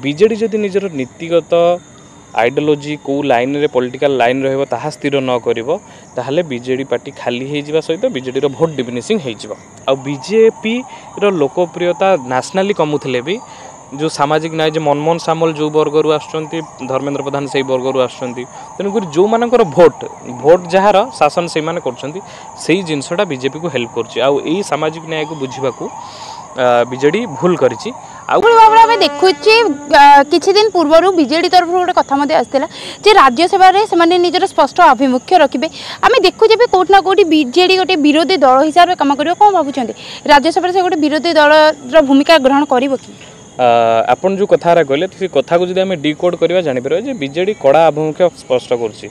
BJD जदि निजर नीतिगत आइडियोलोजी कौ लाइन रे पॉलिटिकल लाइन रहइबो ताहा स्थिर न करिवो ताहले बीजेडी पार्टी खाली हे जिवा सहित बीजेडी रो भोट डिमिनिशिंग हे जिवो आ बीजेपी रो लोकप्रियता नेशनली कमुथले भी जो सामाजिक न्याय जो मनमोहन सामल जो वर्गर आसुँच धर्मेंद्र प्रधान से वर्गर आसुँच तेणुक जो मानकर भोट भोट जार शासन से माने जिनसटा बीजेपी को हेल्प कर सामाजिक न्याय को बुझा बीजेडी भूल करिछि आम देखुचे किछि दिन पूर्व बीजेडी तरफ गोटे कथा आसाला जे राज्यसभा से निजर स्पष्ट आभिमुख्य रखिए आम देखुचे भी कौटना कौटी बीजेडी गोटे विरोधी दल हिसाब से कम कर कौन भावुं राज्यसभा से गोटे विरोधी दल भूमिका ग्रहण कर आपन जो कथा कहले से कथा को जब डिकोड करवा जापर जे बीजेडी कड़ा आभिमुख्य स्पष्ट कर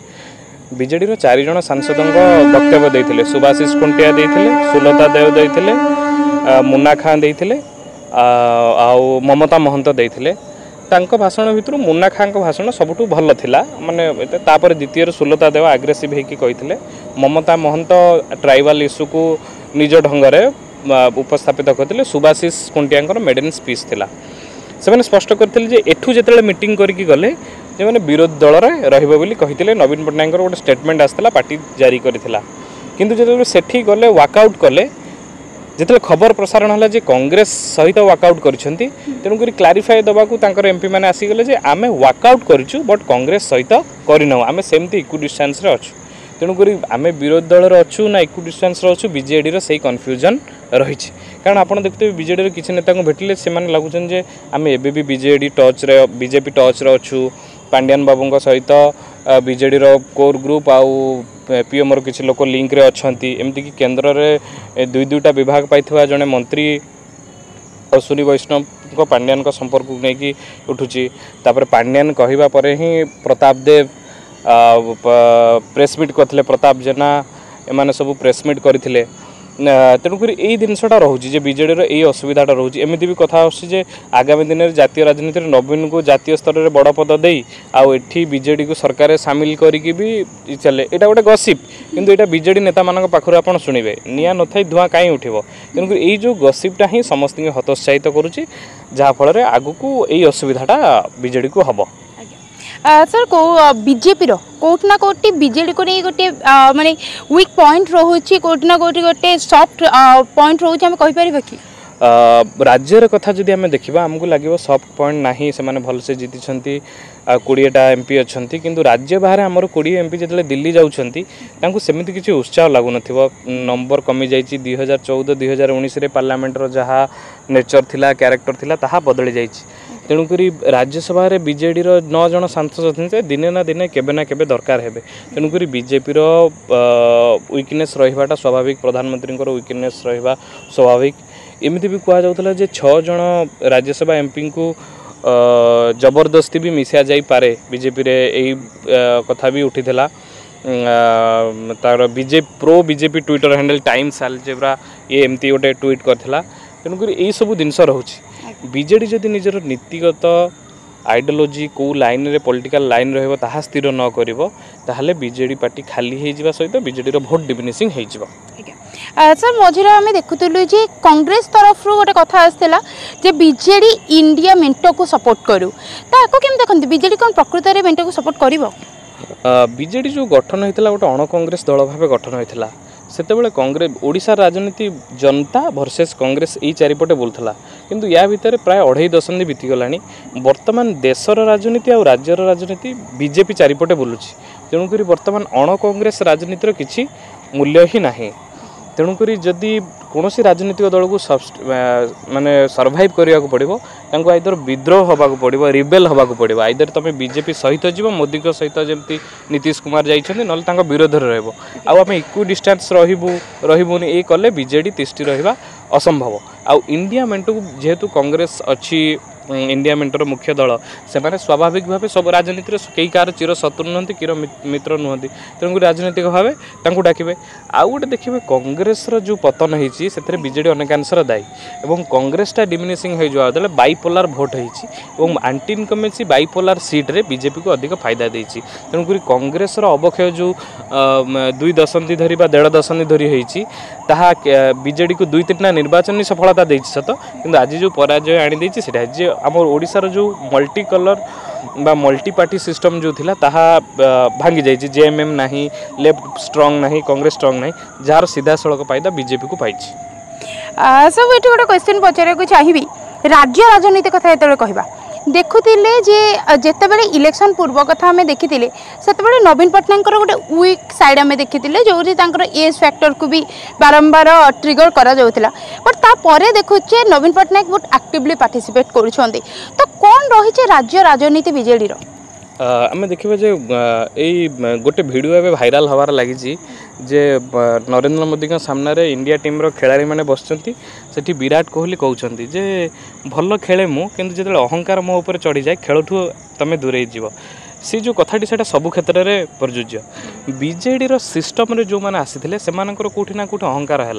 बीजेडी रो 4 जन सांसदों वक्तव्य देते सुभाषिष खुंटिया देते सुलता देव देते मुन्ना खां देते आउ ममता महंत देते भाषण भितर मुन्ना खां भाषण सबुठ भल थिला माने तापर द्वितीय सुलता देव आग्रेसिव होकर कहते ममता महंत ट्राइबल इश्यू को निज ढंग उपस्थापित करते सुभाषिष खुंटिया मेडन स्पीच थिला से स्पष्ट करते एठू जो मीटिंग करके गले जे मैंने विरोधी दल रही कहते नवीन पट्टनायक गोटे स्टेटमेंट आसाला पार्टी जारी करथिला किंतु जो सेठी गले वाकआउट कले जिते खबर प्रसारण है जे कांग्रेस सहित वाकआउट करछंती तेणुक क्लारिफाई दबाकू तांकर एमपी मैंने आसीगले जे आमे वाकआउट करूँ बट कांग्रेस सहित करना आम सेमती इक्व डिस्टेंस अच्छु तेणुक आम विरोधी दल अच्छु ना इक्व डिस्टेंस अच्छु बीजेडी से कन्फ्यूजन रही कारण आप देखते बीजेडी किसी नेता को भेटिले से लगुच आम एबी बीजेडी टच रे बीजेपी टच रे अच्छु पांड्यान बाबू सहित बीजेडी कोर ग्रुप आउ पीएम किसी लोक लिंक रे अच्छी एमती कि केन्द्र में दुईटा विभाग पाई जड़े मंत्री अश्विनी वैष्णव पांड्यान संपर्क को लेकिन उठुची तापर पांड्यान कहवा पर ही प्रताप देव प्रेस मीट करते प्रताप जेना एमाने सब प्रेस मीट करते तेणुक यही जिनसटा रोचे बीजेडी यही असुविधाटा रोचे एमती भी कथा आसे आगामी दिन में जातीय राजनीति नवीन को जातीय स्तर में बड़ पद दे आठी बीजेडी को सरकार सामिल करके भी चले यहाँ गोटे गसिप किंतु यहाँ बीजेडी नेता मान पाखर आप शुणे निआ न थी धूआं कहीं उठब तेणुक यही जो गसिपटा ही समस्त हतोत्साहित करुच्ची जहाँफल आग को यही असुविधाटा बीजेडी को हम सर को बीजेपी कोटना कोटी बीजेडी को नहीं गोटे माने वीक पॉइंट रोचे कोटना कोटी गोटे सॉफ्ट पॉइंट रोचे हम कहि परिबा कि राज्यर कथा जदि आम देखा आमको लगे सॉफ्ट पॉइंट ना से भलसे जीति 20टा एमपी अच्छा किंतु राज्य बाहर आमर 20 एमपी जो दिल्ली जाऊँगी सेमती किसी उत्साह लगुन नंबर कमी जाइए 2014-2019 पार्लियामेंटर जहाँ नेचर थिला कैरेक्टर थिला ताहा बदली जाइए तेणुक राज्यसभा बीजेडी 9 जन सांसद अच्छे दिने ना दिने केबे ना केबे दरकार हेबे तेणुक बीजेपी वीकनेस रहिबाटा स्वाभाविक प्रधानमंत्री वीकनेस रहिबा स्वाभाविक एमती भी कह जाउतला जे 6 जन राज्यसभा एमपी को जबरदस्ती भी मिसा जाई पारे बीजेपी रे एही कथा भी उठीला तार pro BJP Twitter handle times algebra ये एमती गोटे ट्वीट करथिला तेणुक यही सब जिनस रोचे बीजेडी जदि निजर नीतिगत आइडियोलोजी कौ लाइन रे पॉलिटिकल लाइन रहइबो ताहा स्थिर न करिवो ताहले बीजेडी पार्टी खाली हे जिवा सहित बीजेडी रो भोट डिमिनिशिंग हे जिवो सर मझे आम देखुलु जे कांग्रेस तरफ गोटे कथा आसाला जे बीजेडी इंडिया मेंटो को सपोर्ट करू ताको केम देखंती बीजेडी कोन प्रकृत रे मेंटो को सपोर्ट करिवो बीजेडी जो गठन होइतला गोटे अण कांग्रेस दल भाव गठन होइतला सेतेबेले कांग्रेस ओडिशा राजनीति जनता वर्सेस कांग्रेस यही चारिपटे बोलता किंतु या भितर प्राय 2.5 दशंधि बीतीगलानी वर्तमान देशर राजनीति और राज्यर राजनीति बीजेपी चारिपटे बोलुची तेणुक वर्तमान अण कांग्रेस राजनीतिर किसी मूल्य ही नाही तेणुक जदि कौन राजनीतिक दल को माने सर्वाइव करने को पड़ो आइदर विद्रोह होगा पड़ो रिबेल होगा पड़ो आइदर तुम बीजेपी सहित जीव मोदी सहित जमी नीतीश कुमार जाइए ना विरोध में रही इक्व डिस्टेंस रही ये कले बीजेडी तिष्टि रहा असंभव आउ इंडिया मेंटो जेहेतु कांग्रेस अच्छी इंडिया मेंटर मुख्य दल से स्वाभाविक भाव सब राजनीति कई कार चिर शत्रु नुहति किर मित्र नुहति तेणुक राजनीतिक भाव डाकिबे आउ गोटे देखिए कांग्रेस जो पतन होती से बीजेडी अनेकांशर दायी और कांग्रेसटा डिमिनिशिंग हो जाए बाइपोलार भोट होती आंटी इनकमेंसी बाइपोलार सीट्रे बीजेपी को अधिक फायदा देती तेणुक कांग्रेस अवक्षय जो 2 दशंधि धरी 1.5 दशंधि धरी होती बीजेडी को 2-3टा निर्वाचन सफलता देती सत कि आज जो पराजय आनी से आम ओडिशार जो मल्टी कलर बा मल्टी पार्टी सिस्टम जो थिला ताहा भांगी जाइए जेएमएम नहीं लेफ्ट स्ट्रंग नहीं कांग्रेस स्ट्रंग नहीं जार सीधा सड़क फायदा बीजेपी को पाई सब ये गोटे क्वेश्चन पचार चाहिए राज्य राजनीति कथा जो कहवा देखुले जे जितेबाला इलेक्शन पूर्व कथा आम देखी से नवीन पट्टनायक गोटे वीक साइड आम देखी जो एज फैक्टर को भी बारंबार ट्रिगर करा बट तापर देखुचे नवीन पट्टनायक बहुत एक्टिवली पार्टिसिपेट करुँच तो कौन रही राज्य राजनीति बीजेडी आम देखा जे गोटे वीडियो एवं भाइराल हबार लगी जे नरेंद्र मोदी सामने इंडिया टीम खेलाड़ी मैंने बसचंती सेठी विराट कोहली कहते जे भल खेले मु किंतु जो अहंकार मो ऊपर चढ़ी जाए खेलठू तुम दूरे जीव सी जो कथाटी से सब क्षेत्र में प्रযোज्य बीजेडी सिस्टम रे जो मैंने आसी से कौटी ना कौटी अहंकार है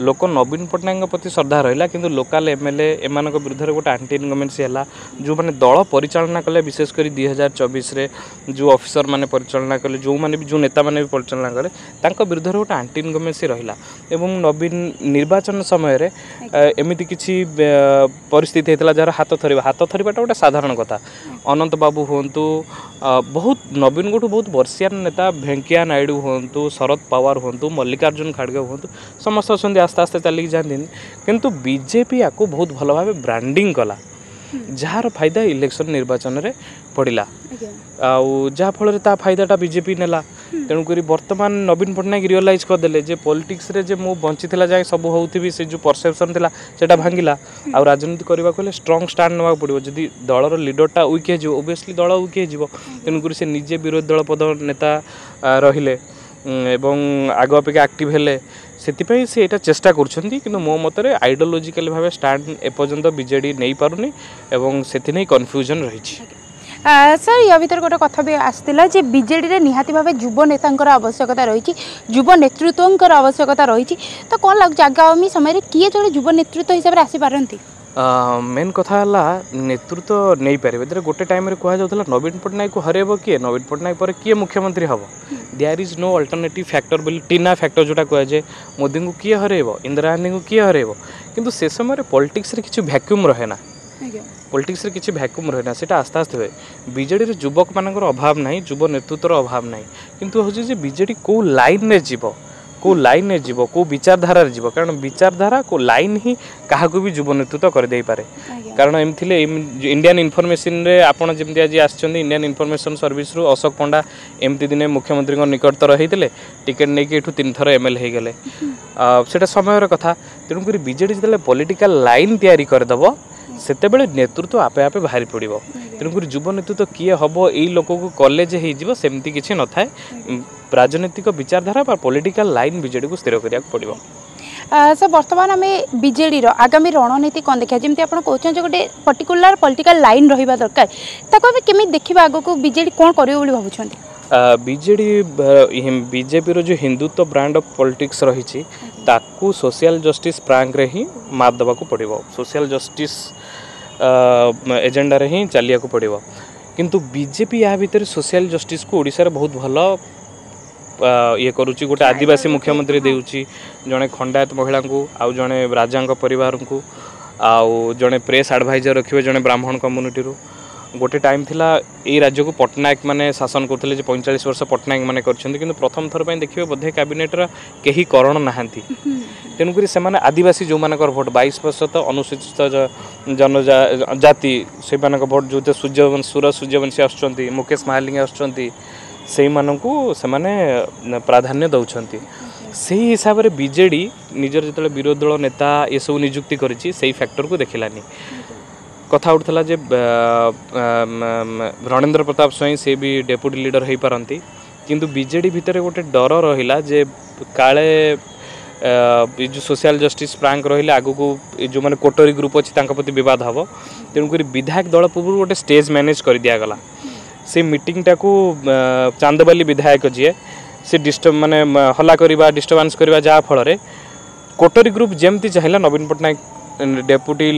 लोक नवीन पट्टनायक प्रति श्रद्धा रहा कि लोकाल एमएलए एम विरुद्ध गोटे आंटी इनकमेंसी है जो मैंने दल परिचालना कले विशेषकर 2024 रे जो ऑफिसर माने परिचालना कले जो मैंने भी जो नेता मैंने भी परिचालना कले विरुद्ध गोटे आंटी इनकमेंसी रहा एवं नवीन निर्वाचन समय एमती किसी परिस्थिति होता जार हाथ थरिबाटा गोटे साधारण कथा अनंत बाबू हूँ बहुत नवीन गोटू बहुत वर्षियान नेता भेंकैया नायडू हूँ शरद पवार हूँ मल्लिकार्जुन खड़गे हूँ समस्त अच्छा आस्ते आस्ते चलिक जाती किंतु बीजेपी या बहुत भल भाव ब्रांडिंग कला जार फायदा इलेक्शन निर्वाचन में पड़ा आफल फायदाटा बीजेपी नेला तेणुक बर्तमान नवीन पट्टनायक रियलाइज करदे जे पॉलिटिक्स रे जे मु बंची जाए सब होती से जो परसेप्शन थिला सेटा भांगिला आ राजनीति करबा को स्ट्रॉन्ग स्टैंड नवा पड़ो जदि दलर लीडरटा वीक हो ओबियसली दल वीक हो तेणुक से निजे विरोधी दल पद नेता रहिले एवं आग अपेक्षा एक्टिव हेले से से एटा चेष्टा करछंती किंतु मो मतरे आइडियोलॉजिकल भाव स्टैंड एपर्यंत बीजेडी नहीं पारुनी एवं सेति नै कन्फ्यूजन रही सर या भर गोटे कथा भी आसाला बीजेडी निहाती भाव युव नेता आवश्यकता रही युव नेतृत्व आवश्यकता रही तो कौन लगे आगामी समय किए जो युव नेतृत्व हिसाब से आसीपारती मेन कथा है नेतृत्व नहीं पारे गोटे टाइम कहला नवीन पट्टनायक को हरेब किए नवीन पट्टनायक पर किए मुख्यमंत्री हम there is no alternative factor बोली टीना फैक्टर जोटा कहुए मोदी को किए हरेब इंदिरा गांधी को किए हरेब किंतु से समय पॉलिटिक्स रे किछि वैक्यूम रहे ना पॉलिटिक्स रे किछि वैक्यूम रहे ना सेटा आस्ते आस्ते हुए बीजेडी रे युवक मानकर अभाव नहीं युव नेतृत्वर अभाव नहीं किंतु हूँ जे बीजेडी कौ लाइन में जीव को लाइन में जीव को विचारधारा जीव कारण विचारधारा को लाइन ही क्या भी युव नेतृत्व कर दे पारे कारण एमथिले इंडियन इनफॉरमेशन रे आपण जेमति आज आछचंदी इंडियन इनफॉरमेशन सर्विस रु अशोक पंडा एमती दिने मुख्यमंत्री निकटतर होते टिकेट नहीं कि 3 थर एमएलए हो गले सेटा समय कथा तेणुक बीजेडी जो पॉलिटिकल लाइन तैयारी करदेव सेते नेतृत्व आपे आपे बाहरी पड़ो तेणुक युव नेतृत्व किए हम यही लोक को कॉलेज होमती किसी न था राजनीतिक विचारधारा पॉलिटिकल लाइन बीजेडी को स्थिर करिया पड़ो सर बर्तमान आम बीजेडी आगामी रणनीति कौन देखा जमी आप कहते गोटे पर्टिकुलर पॉलिटिकल लाइन रहा दरकार ताको आम केमी देखा आग को बीजेडी कौन करेबो भावुं बीजेडी बीजेपी रो जो हिंदुत्व ब्रांड ऑफ पॉलिटिक्स रही ताकू सोशल जस्टिस प्रांग रे ही मात देवा पड़ो सोशल जस्टिस एजेंडा रे ही चलिया पड़ो किंतु बीजेपी या भीतर सोशल जस्टिस को ओडिशा रे बहुत भल ये करुच्ची गोटे आदिवासी मुख्यमंत्री देउची जड़े खंडायत महिला को आउ जड़े राजा परिवार को आउ जड़े प्रेस एडवाइजर रखिए जड़े ब्राह्मण कम्युनिटी रू गोटे टाइम थिला ये राज्य को पट्टनायक माने शासन करते 45 वर्ष पट्टनायक माने करछन्ती किंतु प्रथम थर देखिए बोधे कैबिनेट कहीं करण नहांती तेणुक से आदिवासी जो मानकर भोट 22% अनुसूचित जनजाति से भोट जो सूरज सूर्यवंशी आसुच्चंती मुकेश महालिंग आसुच्चंती से प्राधान्य दौरान से हिसाब से बीजेडी निजर जो विरोधी दल नेता ये सब नियुक्ति करी से फैक्टर को देखलानी कथा उठला जे रणेंद्र प्रताप स्वयं से भी डेप्यूटी लीडर हो पारती किंतु बीजेडी भितर गोटे डर रहा जे काले जो सोशल जस्टिस प्रांक रही आग को जो मैंने कोटरी ग्रुप अच्छी प्रति बद हम तेणुक विधायक दल पूर्व गोटे स्टेज मैनेज कर दिगला से मीटिंग टाकू चांदबाली विधायक जी से डिस्टर्ब माने हल्ला करवा डिस्टर्बांस करवा जहाँ फल कोटरी ग्रुप जमती चाहिए नवीन पट्टनायक डेप्यूटी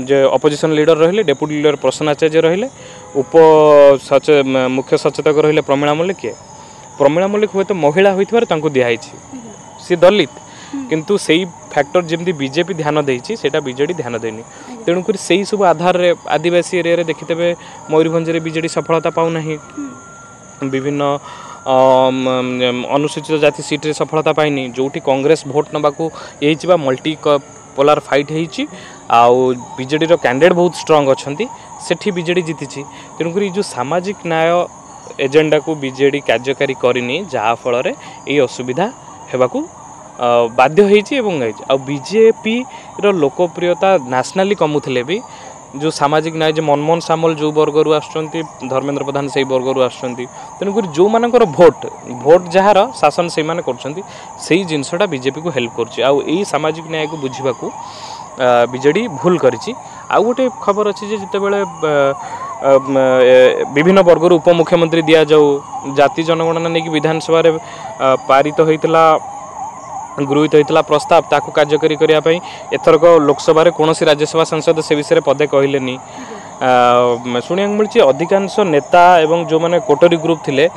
जो अपोजिशन लीडर रहिले डेप्यूटी लीडर प्रसन्न आचार्य रहिले उप मुख्य सचेतक रहिले प्रमीला मल्लिक किए प्रमीला मल्लिक हुए तो महिला होती दिखाई सी दलित किंतु सेई फैक्टर जमी बीजेपी ध्यान देती सेटा बीजेडी ध्यान देनी तेणुक से सब आधार रे आदिवासी एरिया देखिथे मयूरभंज बीजेडी सफलता पाऊना विभिन्न अनुसूचित जाति सीट्रे सफलता पाइनी जोटी कांग्रेस भोट नबाकू यही मल्टी पोलार फाइट होती आउ बीजेडी कैंडिडेट बहुत स्ट्रांग अच्छा सेठी बीजेडी जीति तेणुक जो सामाजिक न्याय एजेंडा को बीजेडी कार्यकारी करनी जहाँफल ये असुविधा होगाकू बाध्य हो बीजेपी रो लोकप्रियता नेशनली कमुले भी जो सामाजिक न्याय जो मनमोहन सामल जो वर्गर आसुँच धर्मेंद्र प्रधान से वर्गर आसुँच तेणुक जो मानकर भोट जार शासन से कर जिनसटा बीजेपी को हेल्प कर सामाजिक न्याय को बुझा बीजेडी भूल करिछि आ गोटे खबर अच्छी जिते बड़े विभिन्न वर्गर उपमुख्यमंत्री दि जाऊ जाति जनगणना नहीं विधानसभा पारित होता गृहीत होता प्रस्ताव ताकू कार्यकारी करने एथरक लोकसभा कौन राज्यसभा सांसद से विषय पदे कहले शुणा मिली अधिकांश नेता एवं जो मैंने कोटरी ग्रुप थिले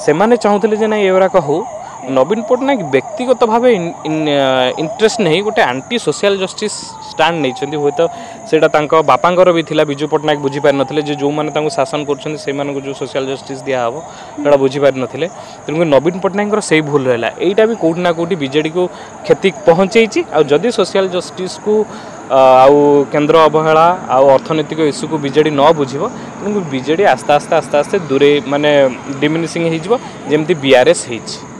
से माने चाहूले जे ना एगुराक हो नवीन पट्टनायक व्यक्तिगत भाव इंटरेस्ट नहीं गोटे आंटी सोशल जस्टिस स्टैंड नहीं हूँ तो सेटा बापांकर भी थिला बिजू पट्टनायक बुझीपार नथिले जो मैंने शासन कर जो सोशल जस्टिस दिहब से बुझीपार नथिले तेणुक नवीन पट्टनायक से भूल रहा यहीटा भी कौटि ना कौटि बीजेडी को क्षति पहुँचे आदि सोशल जस्टिस को आउ केन्द्र अवहेला आउ अर्थनैतिक इश्यू को बीजेडी न बुझीब तेणुक बीजेडी आस्ते आस्ते दूरे माने डिमिनिशिंग हो जमी बीआरएस हो।